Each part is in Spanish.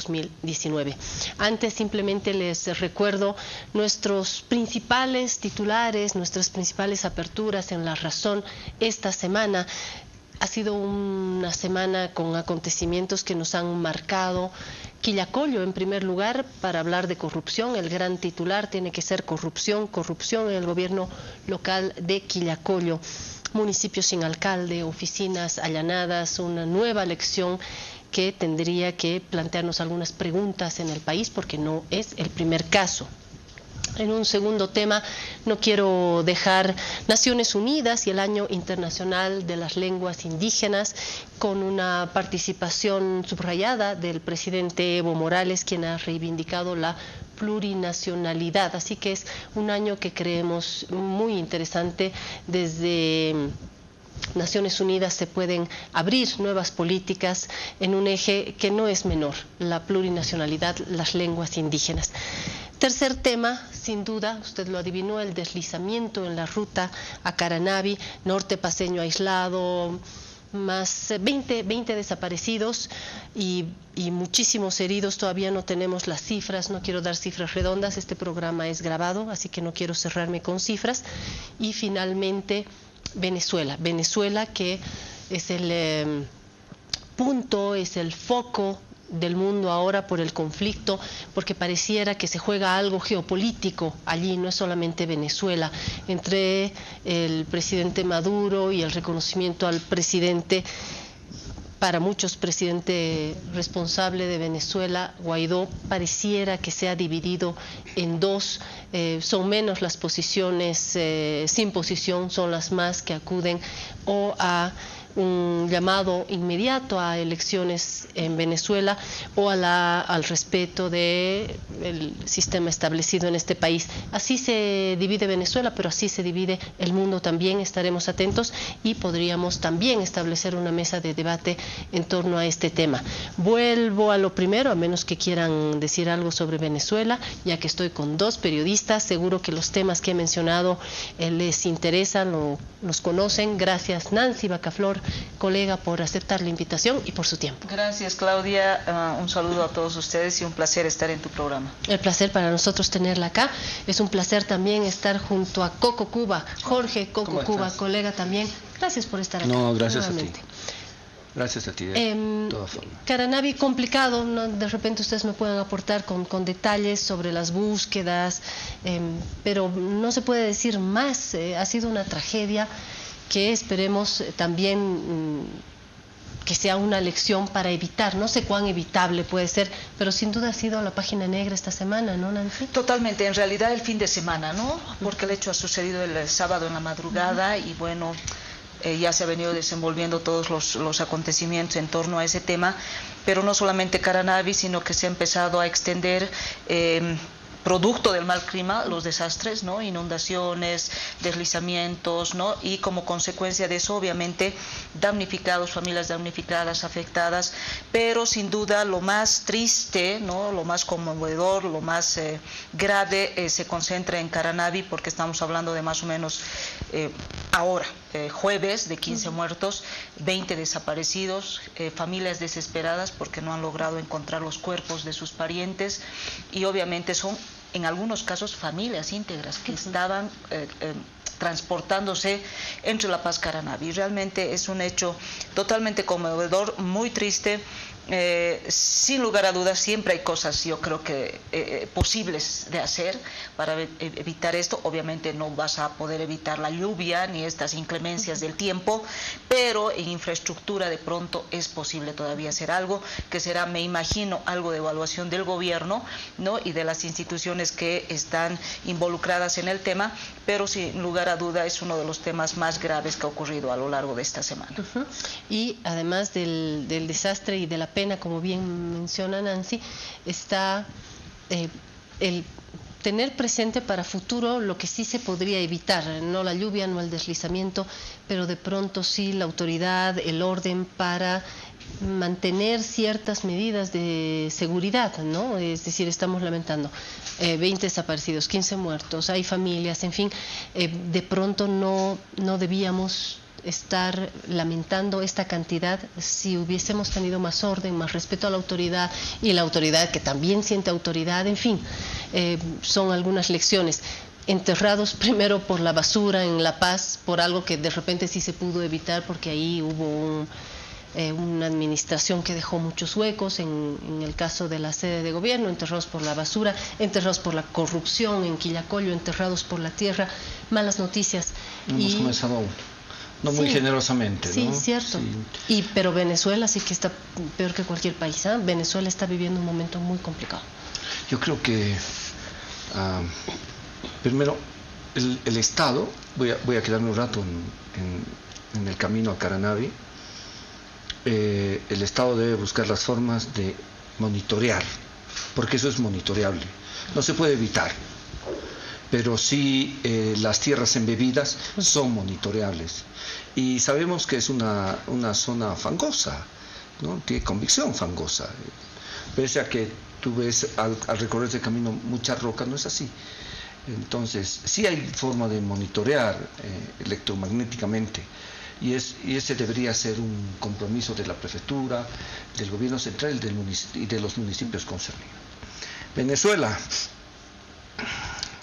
2019. Antes simplemente les recuerdo nuestros principales titulares, nuestras principales aperturas en La Razón esta semana. Ha sido una semana con acontecimientos que nos han marcado. Quillacollo, en primer lugar, para hablar de corrupción. El gran titular tiene que ser corrupción, corrupción en el gobierno local de Quillacollo. Municipio sin alcalde, oficinas allanadas, una nueva elección que tendría que plantearnos algunas preguntas en el país, porque no es el primer caso. En un segundo tema, no quiero dejar Naciones Unidas y el Año Internacional de las Lenguas Indígenas, con una participación subrayada del presidente Evo Morales, quien ha reivindicado la plurinacionalidad. Así que es un año que creemos muy interesante. Desde Naciones Unidas se pueden abrir nuevas políticas en un eje que no es menor: la plurinacionalidad, las lenguas indígenas. Tercer tema, sin duda, usted lo adivinó, el deslizamiento en la ruta a Caranavi, norte paceño aislado, más 20 desaparecidos y muchísimos heridos. Todavía no tenemos las cifras, no quiero dar cifras redondas, este programa es grabado, así que no quiero cerrarme con cifras. Y finalmente, Venezuela, que es el punto, es el foco del mundo ahora por el conflicto, porque pareciera que se juega algo geopolítico allí, no es solamente Venezuela, entre el presidente Maduro y el reconocimiento al presidente, para muchos presidente responsable de Venezuela, Guaidó. Pareciera que se ha dividido en dos. Son menos las posiciones sin posición, son las más que acuden o a un llamado inmediato a elecciones en Venezuela o al respeto del sistema establecido en este país. Así se divide Venezuela, pero así se divide el mundo también. Estaremos atentos y podríamos también establecer una mesa de debate en torno a este tema. Vuelvo a lo primero, a menos que quieran decir algo sobre Venezuela, ya que estoy con dos periodistas. Seguro que los temas que he mencionado les interesan, los conocen. Gracias, Nancy Bacaflor, colega, por aceptar la invitación y por su tiempo. Gracias, Claudia. Un saludo a todos ustedes y un placer estar en tu programa. El placer para nosotros tenerla acá. Es un placer también estar junto a Coco Cuba, Jorge Coco Cuba, colega también. Gracias por estar acá. No, gracias nuevamente. a ti. Gracias a ti, de todas formas. Caranavi, complicado, ¿no? De repente ustedes me pueden aportar con detalles sobre las búsquedas, pero no se puede decir más. Ha sido una tragedia que esperemos también que sea una lección para evitar. No sé cuán evitable puede ser, pero sin duda ha sido la página negra esta semana, ¿no, Nancy? Totalmente, en realidad el fin de semana, ¿no? Porque el hecho ha sucedido el sábado en la madrugada y bueno, ya se ha venido desenvolviendo todos los acontecimientos en torno a ese tema, pero no solamente Caranavi, sino que se ha empezado a extender producto del mal clima, los desastres, ¿no? Inundaciones, deslizamientos, ¿no? Y como consecuencia de eso, obviamente, damnificados, familias damnificadas, afectadas, pero sin duda lo más triste, ¿no? Lo más conmovedor, lo más grave se concentra en Caranavi, porque estamos hablando de más o menos ahora, jueves, de 15 muertos, 20 desaparecidos, familias desesperadas porque no han logrado encontrar los cuerpos de sus parientes y obviamente son en algunos casos familias íntegras que estaban transportándose entre La Paz y Caranavi. Realmente es un hecho totalmente conmovedor, muy triste. Sin lugar a dudas siempre hay cosas, yo creo que posibles de hacer para evitar esto. Obviamente no vas a poder evitar la lluvia ni estas inclemencias del tiempo, pero en infraestructura de pronto es posible todavía hacer algo, que será, me imagino, algo de evaluación del gobierno, ¿no? Y de las instituciones que están involucradas en el tema, pero sin lugar a duda es uno de los temas más graves que ha ocurrido a lo largo de esta semana. Y además del desastre y de la pena, como bien menciona Nancy, está el tener presente para futuro lo que sí se podría evitar, no la lluvia, no el deslizamiento, pero de pronto sí la autoridad, el orden para mantener ciertas medidas de seguridad, ¿no? Es decir, estamos lamentando 20 desaparecidos, 15 muertos, hay familias, en fin, de pronto no debíamos estar lamentando esta cantidad si hubiésemos tenido más orden, más respeto a la autoridad y la autoridad que también siente autoridad, en fin, son algunas lecciones. Enterrados primero por la basura en La Paz, por algo que de repente sí se pudo evitar porque ahí hubo una administración que dejó muchos huecos, en el caso de la sede de gobierno, enterrados por la basura, enterrados por la corrupción en Quillacollo, enterrados por la tierra, malas noticias. Hemos comenzado no muy generosamente, sí, ¿no? Cierto. Sí. Pero Venezuela sí que está peor que cualquier país, ¿eh? Venezuela está viviendo un momento muy complicado. Yo creo que primero el Estado, voy a quedarme un rato en el camino a Caranavi. El Estado debe buscar las formas de monitorear, porque eso es monitoreable, no se puede evitar, pero sí las tierras embebidas son monitoreables, y sabemos que es una zona fangosa, ¿no? Tiene convicción fangosa, pese a que tú ves al recorrer ese camino mucha roca, no es así. Entonces sí hay forma de monitorear electromagnéticamente. Y ese debería ser un compromiso de la prefectura, del gobierno central y de los municipios concernidos. Venezuela,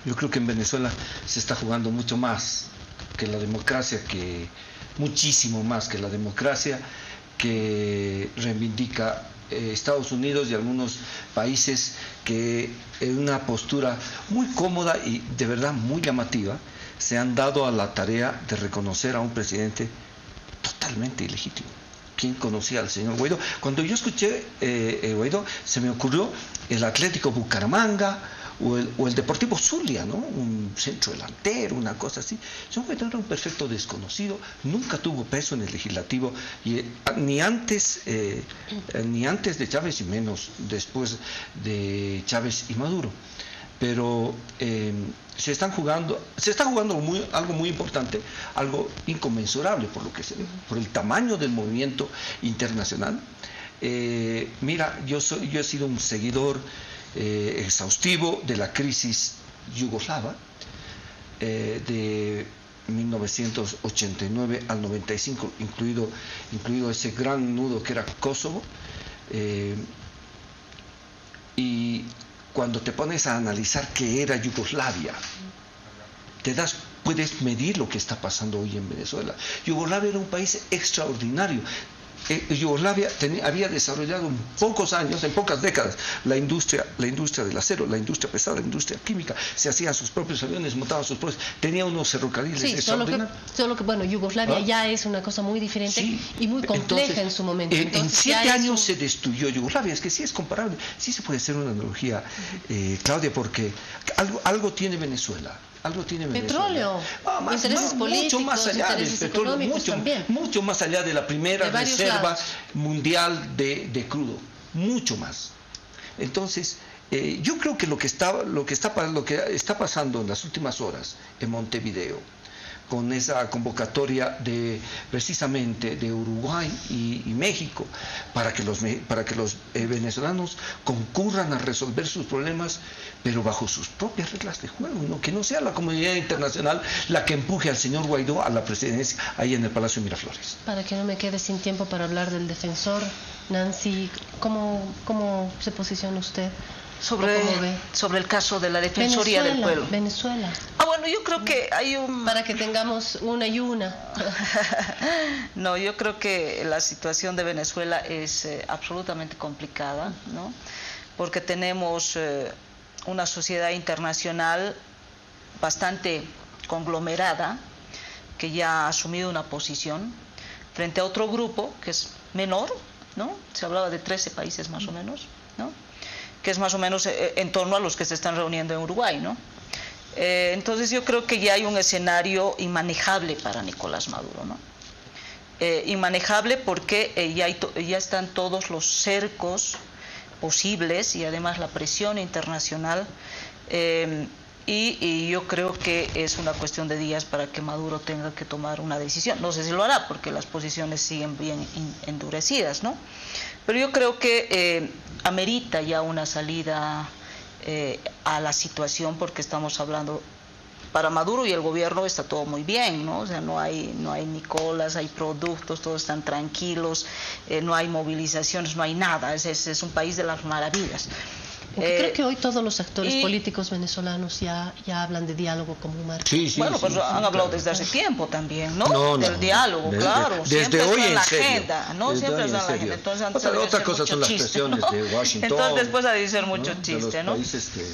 yo creo que en Venezuela se está jugando mucho más que la democracia, muchísimo más que la democracia que reivindica Estados Unidos y algunos países que en una postura muy cómoda y de verdad muy llamativa se han dado a la tarea de reconocer a un presidente totalmente ilegítimo. ¿Quién conocía al señor Guaidó? Cuando yo escuché Guaidó, se me ocurrió el Atlético Bucaramanga o el Deportivo Zulia, ¿no? Un centro delantero, una cosa así. El señor Guaidó era un perfecto desconocido, nunca tuvo peso en el legislativo, ni antes de Chávez y menos después de Chávez y Maduro. Pero se está jugando algo muy importante, algo inconmensurable por lo que se ve, por el tamaño del movimiento internacional. Mira, yo he sido un seguidor exhaustivo de la crisis yugoslava de 1989 al 95, incluido ese gran nudo que era Kosovo, y cuando te pones a analizar qué era Yugoslavia, puedes medir lo que está pasando hoy en Venezuela. Yugoslavia era un país extraordinario. Yugoslavia había desarrollado en pocos años, en pocas décadas, la industria del acero, la industria pesada, la industria química. Se hacían sus propios aviones, montaban sus propios, tenía unos ferrocarriles extraordinarios. Solo que bueno, Yugoslavia ya es una cosa muy diferente y muy compleja en su momento. En 7 años se destruyó Yugoslavia. Es que sí es comparable, sí se puede hacer una analogía, Claudia, porque algo tiene Venezuela. Algo tiene Petróleo, intereses políticos, mucho más allá del petróleo, mucho más allá de la primera reserva mundial de crudo, mucho más. Entonces, yo creo que lo que está pasando en las últimas horas en Montevideo, con esa convocatoria precisamente de Uruguay y México para que los venezolanos concurran a resolver sus problemas, pero bajo sus propias reglas de juego, ¿no? Que no sea la comunidad internacional la que empuje al señor Guaidó a la presidencia ahí en el Palacio de Miraflores. Para que no me quede sin tiempo para hablar del defensor, Nancy, ¿cómo se posiciona usted? Sobre el caso de la Defensoría del Pueblo. Venezuela. Bueno, yo creo que hay para que tengamos una y una. No, yo creo que la situación de Venezuela es absolutamente complicada, ¿no? Porque tenemos una sociedad internacional bastante conglomerada que ya ha asumido una posición frente a otro grupo que es menor, ¿no? Se hablaba de 13 países más o menos, ¿no? Que es más o menos en torno a los que se están reuniendo en Uruguay, ¿no? Entonces yo creo que ya hay un escenario inmanejable para Nicolás Maduro, ¿no? Inmanejable porque ya están todos los cercos posibles y además la presión internacional, y yo creo que es una cuestión de días para que Maduro tenga que tomar una decisión. No sé si lo hará porque las posiciones siguen bien endurecidas, ¿no? Pero yo creo que amerita ya una salida a la situación, porque estamos hablando para Maduro y el gobierno está todo muy bien, ¿no? O sea, no hay ni colas, hay productos, todos están tranquilos, no hay movilizaciones, no hay nada, es un país de las maravillas. Creo que hoy todos los actores políticos venezolanos ya hablan de diálogo como un marco. Sí, bueno, pues han hablado desde hace tiempo también, ¿no? Del diálogo, claro. Desde hoy en serio. Agenda, ¿no? Siempre está en la agenda. Entonces, otra cosa son las presiones de Washington. Entonces después ha de ser mucho chiste, ¿no?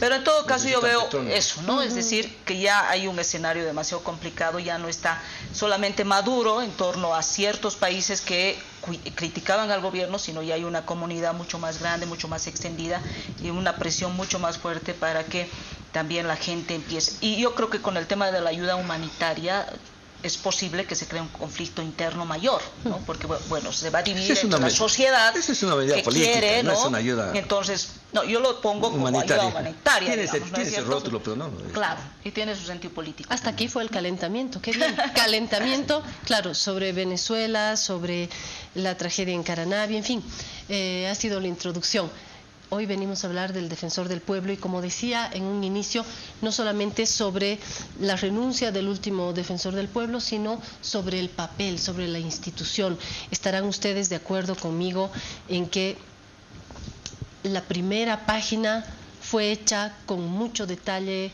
Pero en todo caso yo veo eso, ¿no? Es decir, que ya hay un escenario demasiado complicado, ya no está solamente Maduro en torno a ciertos países que criticaban al gobierno, sino ya hay una comunidad mucho más grande, mucho más extendida y una presión mucho más fuerte para que también la gente empiece. Y yo creo que con el tema de la ayuda humanitaria es posible que se cree un conflicto interno mayor, ¿no? Porque, bueno, se va a dividir entre la sociedad esa es una medida que política, quiere, ¿no? Es una ayuda. Entonces, no, yo lo pongo como ayuda humanitaria. Tiene ese rótulo, pero no. Claro, y tiene su sentido político. Hasta aquí fue el calentamiento, qué bien. Calentamiento, claro, sobre Venezuela, sobre la tragedia en Caranavi, en fin, ha sido la introducción. Hoy venimos a hablar del defensor del pueblo y, como decía en un inicio, no solamente sobre la renuncia del último defensor del pueblo, sino sobre el papel, sobre la institución. ¿Estarán ustedes de acuerdo conmigo en que la primera página fue hecha con mucho detalle,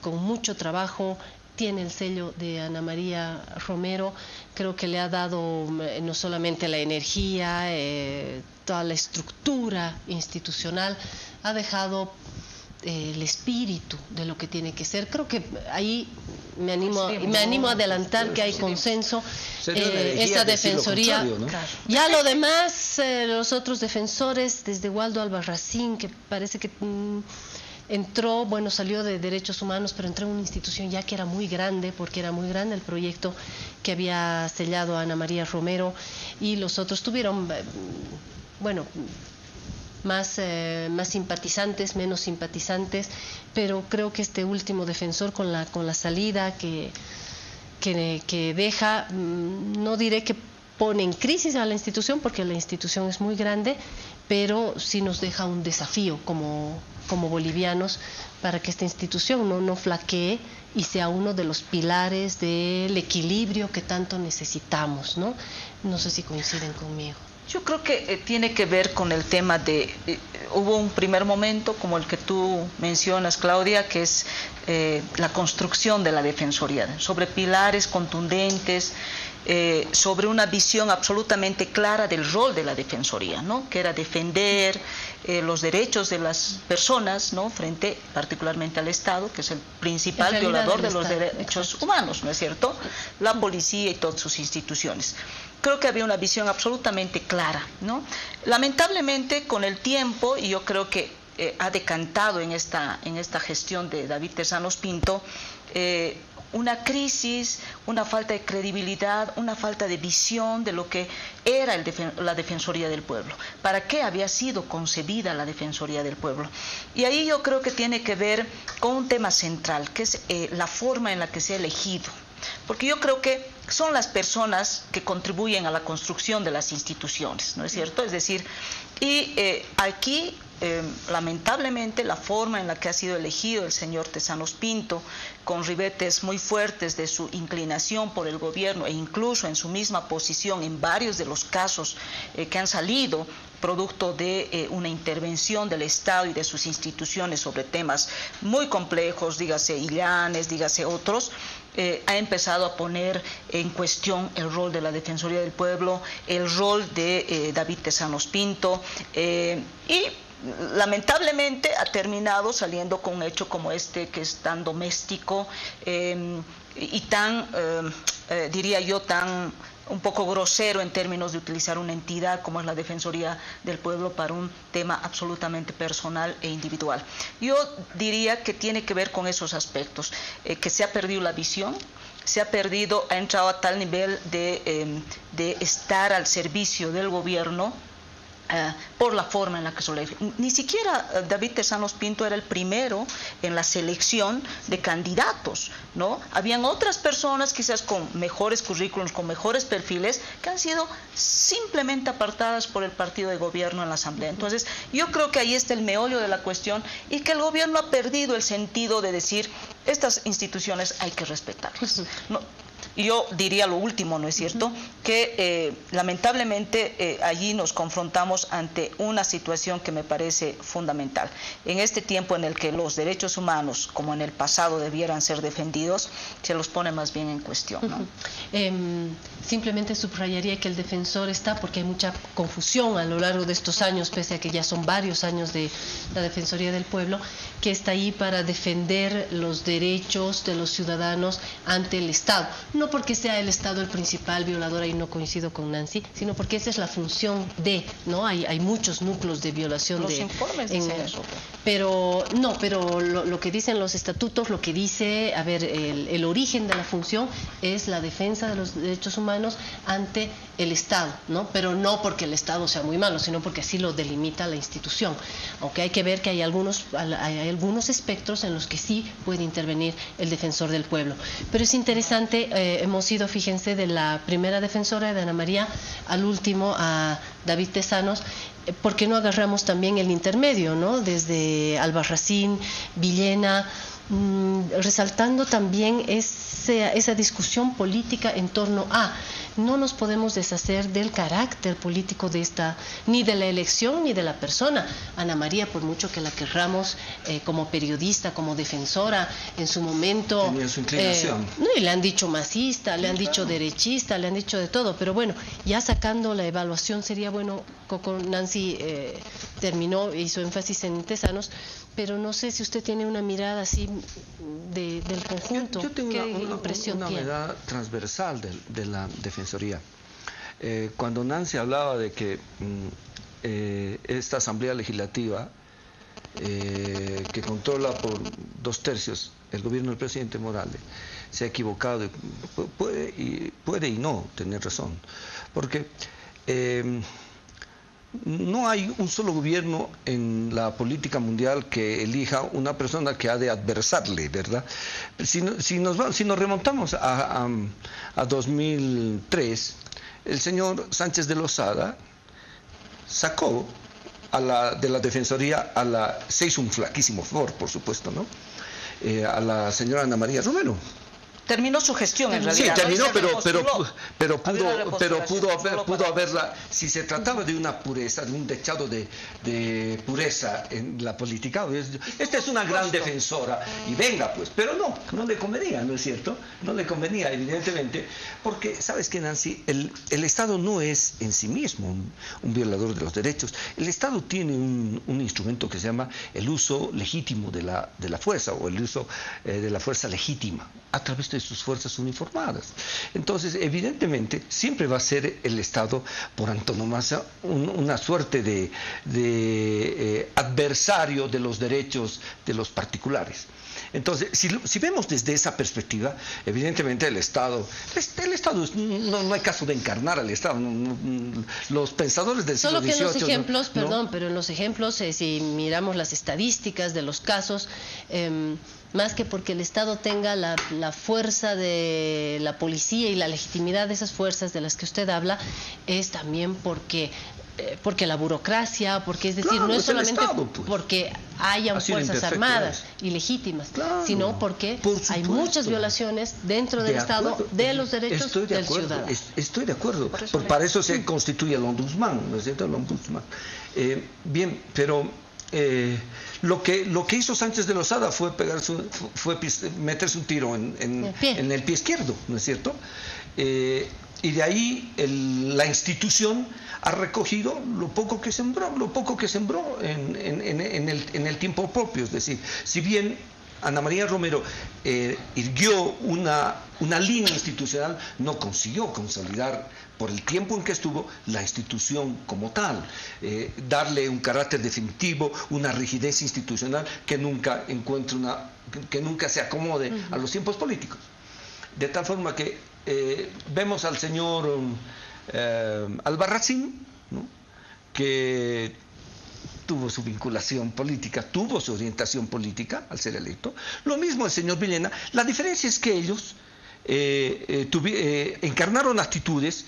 con mucho trabajo? Tiene el sello de Ana María Romero, creo que le ha dado no solamente la energía, toda la estructura institucional, ha dejado el espíritu de lo que tiene que ser. Creo que ahí me animo a adelantar que hay consenso, esa defensoría. ¿No? Ya lo demás, los otros defensores, desde Waldo Albarracín, que parece que entró, bueno, salió de Derechos Humanos, pero entró en una institución ya que era muy grande, porque era muy grande el proyecto que había sellado Ana María Romero, y los otros tuvieron, bueno, más simpatizantes, menos simpatizantes, pero creo que este último defensor con la salida que deja, no diré que pone en crisis a la institución, porque la institución es muy grande, pero sí nos deja un desafío como bolivianos para que esta institución no flaquee y sea uno de los pilares del equilibrio que tanto necesitamos, ¿no? No sé si coinciden conmigo. Yo creo que tiene que ver con el tema de, hubo un primer momento como el que tú mencionas, Claudia, que es la construcción de la Defensoría, sobre pilares contundentes, sobre una visión absolutamente clara del rol de la Defensoría, ¿no? Que era defender los derechos de las personas, ¿no? Frente particularmente al Estado, que es el principal violador de los derechos humanos, ¿no es cierto? La policía y todas sus instituciones. Creo que había una visión absolutamente clara, ¿no? Lamentablemente, con el tiempo, y yo creo que ha decantado en esta gestión de David Tezanos Pinto, una crisis, una falta de credibilidad, una falta de visión de lo que era la Defensoría del Pueblo, para qué había sido concebida la Defensoría del Pueblo. Y ahí yo creo que tiene que ver con un tema central, que es la forma en la que se ha elegido. Porque yo creo que son las personas que contribuyen a la construcción de las instituciones, ¿no es cierto? Es decir, y aquí lamentablemente la forma en la que ha sido elegido el señor Tezanos Pinto, con ribetes muy fuertes de su inclinación por el gobierno e incluso en su misma posición en varios de los casos que han salido producto de una intervención del Estado y de sus instituciones sobre temas muy complejos, dígase Illanes, dígase otros, ha empezado a poner en cuestión el rol de la Defensoría del Pueblo, el rol de David Tezanos Pinto, y lamentablemente ha terminado saliendo con un hecho como este, que es tan doméstico y tan, diría yo, tan un poco grosero en términos de utilizar una entidad como es la Defensoría del Pueblo para un tema absolutamente personal e individual. Yo diría que tiene que ver con esos aspectos, que se ha perdido la visión, se ha perdido, ha entrado a tal nivel de estar al servicio del gobierno, por la forma en la que se elige. Ni siquiera David Tezanos Pinto era el primero en la selección de candidatos, ¿no? Habían otras personas quizás con mejores currículums, con mejores perfiles, que han sido simplemente apartadas por el partido de gobierno en la Asamblea. Entonces, yo creo que ahí está el meollo de la cuestión y que el gobierno ha perdido el sentido de decir estas instituciones hay que respetarlas. No, yo diría lo último, ¿no es cierto?, que lamentablemente allí nos confrontamos ante una situación que me parece fundamental. En este tiempo en el que los derechos humanos, como en el pasado, debieran ser defendidos, se los pone más bien en cuestión, ¿no? Simplemente subrayaría que el defensor está, porque hay mucha confusión a lo largo de estos años, pese a que ya son varios años de la Defensoría del Pueblo, que está ahí para defender los derechos de los ciudadanos ante el Estado. No porque sea el Estado el principal violador, ahí no coincido con Nancy, sino porque esa es la función ¿no? Hay muchos núcleos de violación. Los informes dicen eso. Pero lo que dicen los estatutos, lo que dice, a ver, el origen de la función es la defensa de los derechos humanos ante el Estado, ¿no? Pero no porque el Estado sea muy malo, sino porque así lo delimita la institución. Aunque hay que ver que hay algunos espectros en los que sí puede intervenir el defensor del pueblo. Pero es interesante, hemos ido, fíjense, de la primera defensora de Ana María al último, a David Tezanos. ¿Por qué no agarramos también el intermedio, ¿no? Desde Albarracín, Villena, resaltando también esa discusión política en torno a no nos podemos deshacer del carácter político de ni de la elección ni de la persona. Ana María, por mucho que la querramos como periodista, como defensora, en su momento tenía su inclinación. Y le han dicho masista, le han dicho derechista, le han dicho de todo, pero bueno, ya sacando la evaluación sería bueno. Coco, Nancy hizo énfasis en Tezanos, pero no sé si usted tiene una mirada así del conjunto. Yo tengo ¿Qué impresión una tiene? mirada transversal de la Defensoría. Cuando Nancy hablaba de que esta Asamblea Legislativa, que controla por 2/3 el gobierno del presidente Morales, se ha equivocado, puede y no tener razón, porque no hay un solo gobierno en la política mundial que elija una persona que ha de adversarle, ¿verdad? Si nos remontamos a 2003, el señor Sánchez de Lozada sacó de la Defensoría se hizo un flaquísimo favor, por supuesto, ¿no? A la señora Ana María Romero. Terminó su gestión en realidad. Sí, terminó, ¿no? pero pudo haberla, si se trataba de una pureza, de un dechado de pureza en la política. Esta es una gran defensora, y venga pues, pero no le convenía, ¿no es cierto? No le convenía, evidentemente, porque, ¿sabes qué, Nancy? El Estado no es en sí mismo un violador de los derechos. El Estado tiene un instrumento que se llama el uso legítimo de la fuerza, o el uso de la fuerza legítima, a través de sus fuerzas uniformadas. Entonces, evidentemente, siempre va a ser el Estado, por antonomasia, una suerte de adversario de los derechos de los particulares. Entonces, si vemos desde esa perspectiva, evidentemente el Estado no hay caso de encarnar al Estado. Los pensadores del siglo XVIII... Solo que en los ejemplos, pero en los ejemplos, si miramos las estadísticas de los casos, más que porque el Estado tenga la fuerza de la policía y la legitimidad de esas fuerzas de las que usted habla, es también porque la burocracia, porque es decir, claro, no es solamente Estado, pues, porque hayan fuerzas armadas y legítimas, claro, sino porque hay muchas violaciones dentro del Estado de los derechos del ciudadano. Estoy de acuerdo, para eso se constituye el ombudsman, ¿no es cierto? El ombudsman. Bien, pero lo que hizo Sánchez de Lozada fue meterse un tiro en el pie izquierdo, ¿no es cierto? Y de ahí la institución ha recogido lo poco que sembró en el tiempo propio. Es decir, si bien Ana María Romero irguió una línea institucional, no consiguió consolidar por el tiempo en que estuvo la institución como tal, darle un carácter definitivo, una rigidez institucional que nunca se acomode a los tiempos políticos. De tal forma que vemos al señor Albarracín, ¿no?, que tuvo su vinculación política, tuvo su orientación política al ser electo. Lo mismo el señor Villena. La diferencia es que ellos encarnaron actitudes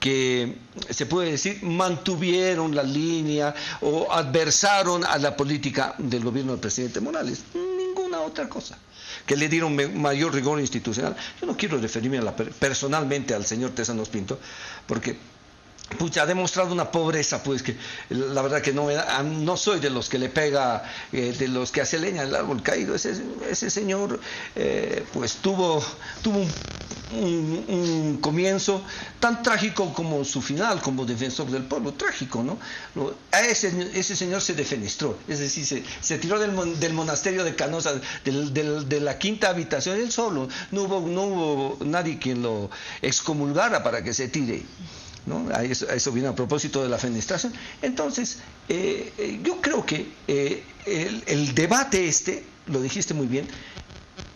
que, se puede decir, mantuvieron la línea o adversaron a la política del gobierno del presidente Morales. Ninguna otra cosa, que le dieron mayor rigor institucional. Yo no quiero referirme personalmente al señor Tezanos Pinto, porque ha demostrado una pobreza, pues, que la verdad que no soy de los que le pega, de los que hace leña al árbol caído. Ese señor pues tuvo un comienzo tan trágico como su final, como defensor del pueblo, trágico, ¿no? Ese señor se defenestró, es decir, se tiró del monasterio de Canosa, de la quinta habitación, él solo, no hubo nadie quien lo excomulgara para que se tire, ¿no? A eso viene a propósito de la fenestración. Entonces, yo creo que el debate lo dijiste muy bien,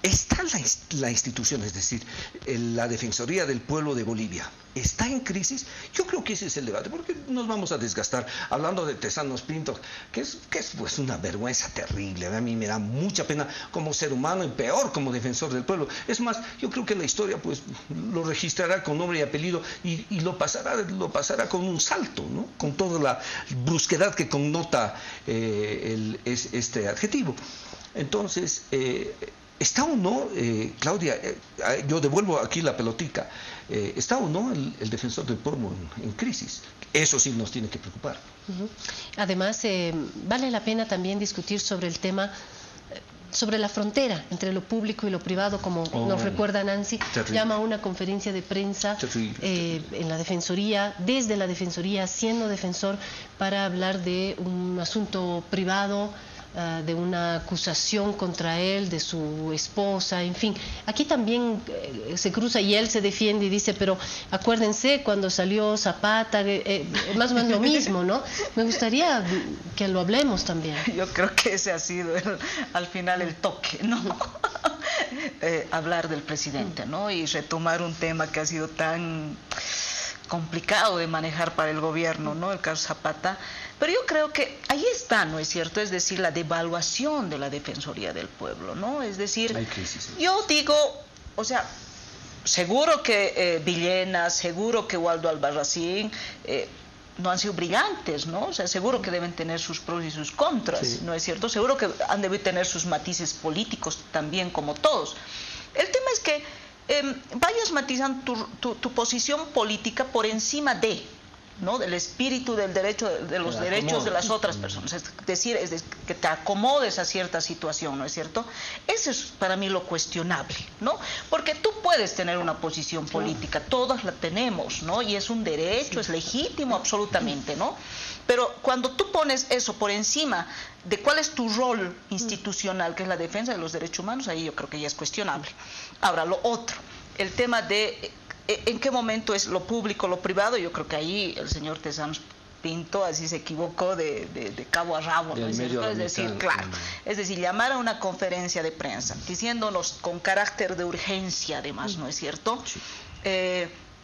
está la institución, es decir, la Defensoría del Pueblo de Bolivia, está en crisis. Yo creo que ese es el debate, porque nos vamos a desgastar hablando de Tezanos Pinto, que es pues una vergüenza terrible. A mí me da mucha pena como ser humano y peor como defensor del pueblo. Es más, yo creo que la historia pues lo registrará con nombre y apellido y lo pasará con un salto, ¿no? Con toda la brusquedad que connota este adjetivo. Entonces, ¿está o no, Claudia, yo devuelvo aquí la pelotica, está o no el defensor del pueblo en crisis? Eso sí nos tiene que preocupar. Además, vale la pena también discutir sobre el tema, sobre la frontera entre lo público y lo privado, como nos recuerda Nancy. Terrible. Llama a una conferencia de prensa en la Defensoría, desde la Defensoría, siendo defensor, para hablar de un asunto privado, de una acusación contra él, de su esposa, en fin. Aquí también se cruza y él se defiende y dice, pero acuérdense cuando salió Zapata, más o menos lo mismo, ¿no? Me gustaría que lo hablemos también. Yo creo que ese ha sido al final el toque, ¿no? Hablar del presidente, ¿no? Y retomar un tema que ha sido tan complicado de manejar para el gobierno, ¿no? El caso Zapata. Pero yo creo que ahí está, ¿no es cierto? Es decir, la devaluación de la Defensoría del Pueblo, ¿no? Es decir, hay crisis. Yo digo, o sea, seguro que Villena, seguro que Waldo Albarracín no han sido brillantes, ¿no? O sea, seguro que deben tener sus pros y sus contras, sí, ¿no es cierto? Seguro que han de tener sus matices políticos también, como todos. El tema es que vayas matizando tu posición política por encima ¿no? del espíritu del derecho, de los derechos de las otras personas, es decir, que te acomodes a cierta situación, ¿no es cierto? Eso es para mí lo cuestionable, ¿no? Porque tú puedes tener una posición política, todas la tenemos, ¿no? Y es un derecho, es legítimo absolutamente, ¿no? Pero cuando tú pones eso por encima de cuál es tu rol institucional, que es la defensa de los derechos humanos, ahí yo creo que ya es cuestionable. Ahora, lo otro, el tema de ¿en qué momento es lo público, lo privado? Yo creo que ahí el señor Tezanos Pinto así se equivocó de cabo a rabo, ¿no es cierto? Es decir, claro, es decir, llamar a una conferencia de prensa diciéndonos con carácter de urgencia, además, ¿no es cierto? Sí.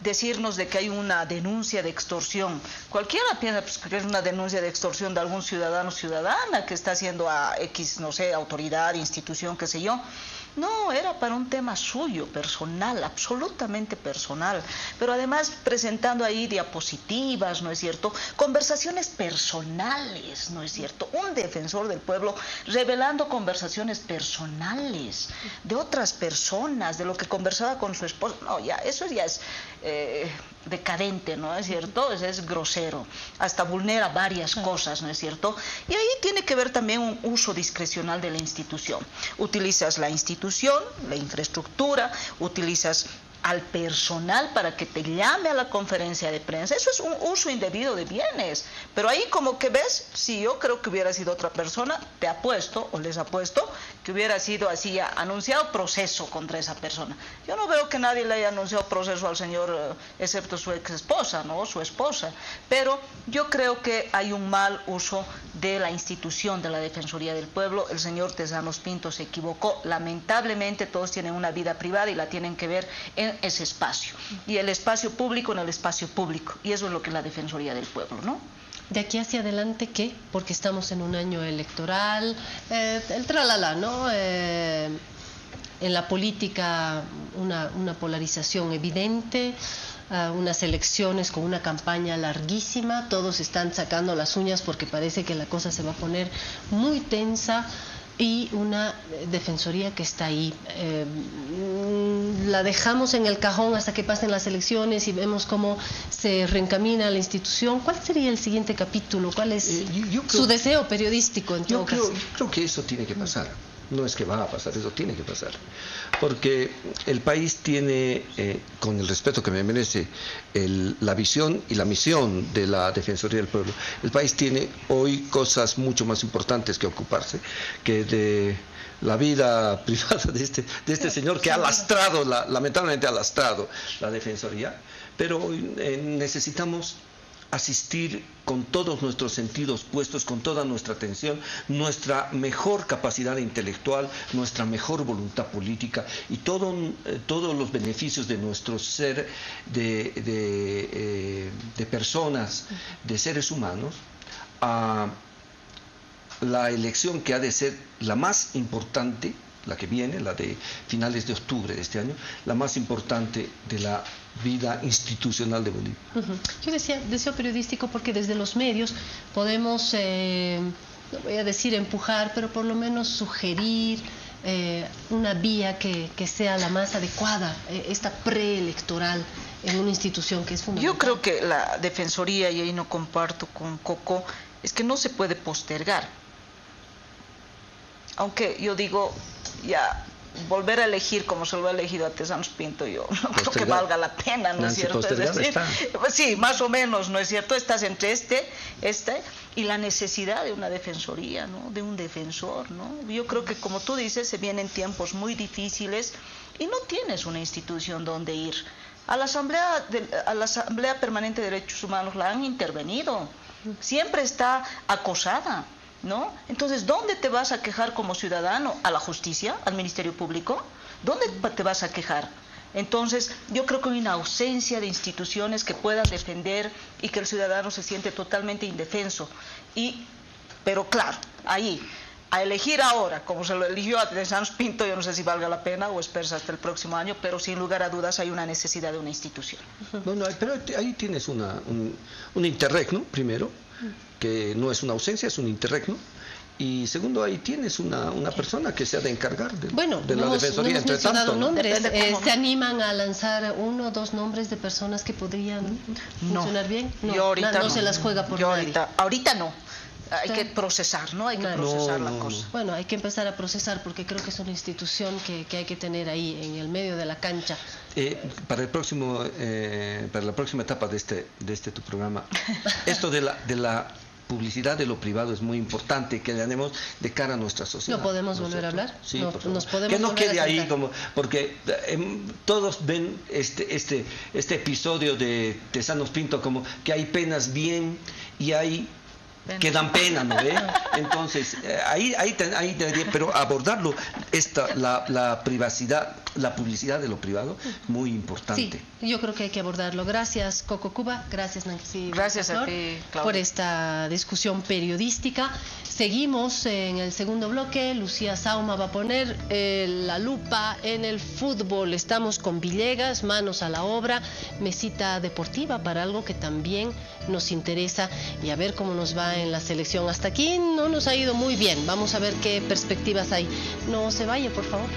Decirnos de que hay una denuncia de extorsión. Cualquiera piensa pues, que es una denuncia de extorsión de algún ciudadano o ciudadana que está haciendo a X, no sé, autoridad, institución, qué sé yo. No, era para un tema suyo, personal, absolutamente personal, pero además presentando ahí diapositivas, ¿no es cierto? Conversaciones personales, ¿no es cierto? Un defensor del pueblo revelando conversaciones personales de otras personas, de lo que conversaba con su esposa. No, ya, eso ya es decadente, ¿no es cierto? Es grosero, hasta vulnera varias cosas, ¿no es cierto? Y ahí tiene que ver también un uso discrecional de la institución. Utilizas la institución, la infraestructura, utilizas al personal para que te llame a la conferencia de prensa. Eso es un uso indebido de bienes. Pero ahí como que ves, si yo creo que hubiera sido otra persona, te apuesto o les apuesto que hubiera sido así anunciado proceso contra esa persona. Yo no veo que nadie le haya anunciado proceso al señor, excepto su ex esposa, ¿no? Su esposa. Pero yo creo que hay un mal uso de la institución de la Defensoría del Pueblo. El señor Tezanos Pinto se equivocó. Lamentablemente todos tienen una vida privada y la tienen que ver en ese espacio, y el espacio público en el espacio público, y eso es lo que es la Defensoría del Pueblo, ¿no? De aquí hacia adelante, ¿qué? Porque estamos en un año electoral, el tralala, ¿no? En la política una polarización evidente, unas elecciones con una campaña larguísima, todos están sacando las uñas porque parece que la cosa se va a poner muy tensa. y una defensoría que está ahí. La dejamos en el cajón hasta que pasen las elecciones y vemos cómo se reencamina la institución. ¿Cuál sería el siguiente capítulo? ¿Cuál es su deseo periodístico en todo caso? Yo creo que eso tiene que pasar. No es que va a pasar, eso tiene que pasar. Porque el país tiene, con el respeto que me merece, la visión y la misión de la Defensoría del Pueblo. El país tiene hoy cosas mucho más importantes que ocuparse que de la vida privada de este señor que ha lastrado, lamentablemente ha lastrado la Defensoría. Pero hoy necesitamos asistir con todos nuestros sentidos puestos, con toda nuestra atención, nuestra mejor capacidad intelectual, nuestra mejor voluntad política y todos los beneficios de nuestro ser de personas, de seres humanos, a la elección que ha de ser la más importante, la que viene, la de finales de octubre de este año, la más importante de la vida institucional de Bolivia. Yo decía deseo periodístico porque desde los medios podemos, no voy a decir empujar, pero por lo menos sugerir una vía que sea la más adecuada, esta preelectoral en una institución que es fundamental. Yo creo que la Defensoría, y ahí no comparto con Coco, es que no se puede postergar. Aunque yo digo, ya volver a elegir como se lo ha elegido a Tezanos Pinto, yo no creo que valga la pena, ¿no es cierto? Es decir, pues sí, más o menos, ¿no es cierto? Estás entre este y la necesidad de una defensoría, ¿no? De un defensor, ¿no? Yo creo que, como tú dices, se vienen tiempos muy difíciles y no tienes una institución donde ir. A la Asamblea Permanente de Derechos Humanos la han intervenido, siempre está acosada, ¿no? Entonces, ¿dónde te vas a quejar como ciudadano? ¿A la justicia? ¿Al Ministerio Público? ¿Dónde te vas a quejar? Entonces, yo creo que hay una ausencia de instituciones que puedan defender y que el ciudadano se siente totalmente indefenso. Pero claro, ahí, a elegir ahora, como se lo eligió a Tezanos Pinto, yo no sé si valga la pena o esperas hasta el próximo año, pero sin lugar a dudas hay una necesidad de una institución. Bueno, pero ahí tienes un interregno, primero, que no es una ausencia, es un interregno. Y segundo, ahí tienes una persona que se ha de encargar de la defensoría. Entre tanto, nombres. ¿Se animan a lanzar 1 o 2 nombres de personas que podrían funcionar bien? No, yo ahorita no se las juega por nadie. Ahorita no. Hay que procesar, ¿no? Hay que procesar la cosa. Bueno, hay que empezar a procesar porque creo que es una institución que hay que tener ahí en el medio de la cancha. Para la próxima etapa de este tu programa, esto de la publicidad de lo privado es muy importante que le demos de cara a nuestra sociedad. ¿No podemos volver a hablar? Sí, nos podemos que no quede ahí porque todos ven este episodio de Tezanos Pinto como que hay penas bien y hay que dan pena, ¿no ve? Entonces, ahí debería, pero abordarlo, la privacidad, la publicidad de lo privado, muy importante. Sí, yo creo que hay que abordarlo. Gracias, Coco Cuba, gracias, Nancy. Gracias a ti, Claudia, por esta discusión periodística. Seguimos en el segundo bloque. Lucía Sauma va a poner la lupa en el fútbol. Estamos con Villegas, manos a la obra, mesita deportiva para algo que también nos interesa y a ver cómo nos va en la selección. Hasta aquí no nos ha ido muy bien. Vamos a ver qué perspectivas hay. No se vaya, por favor.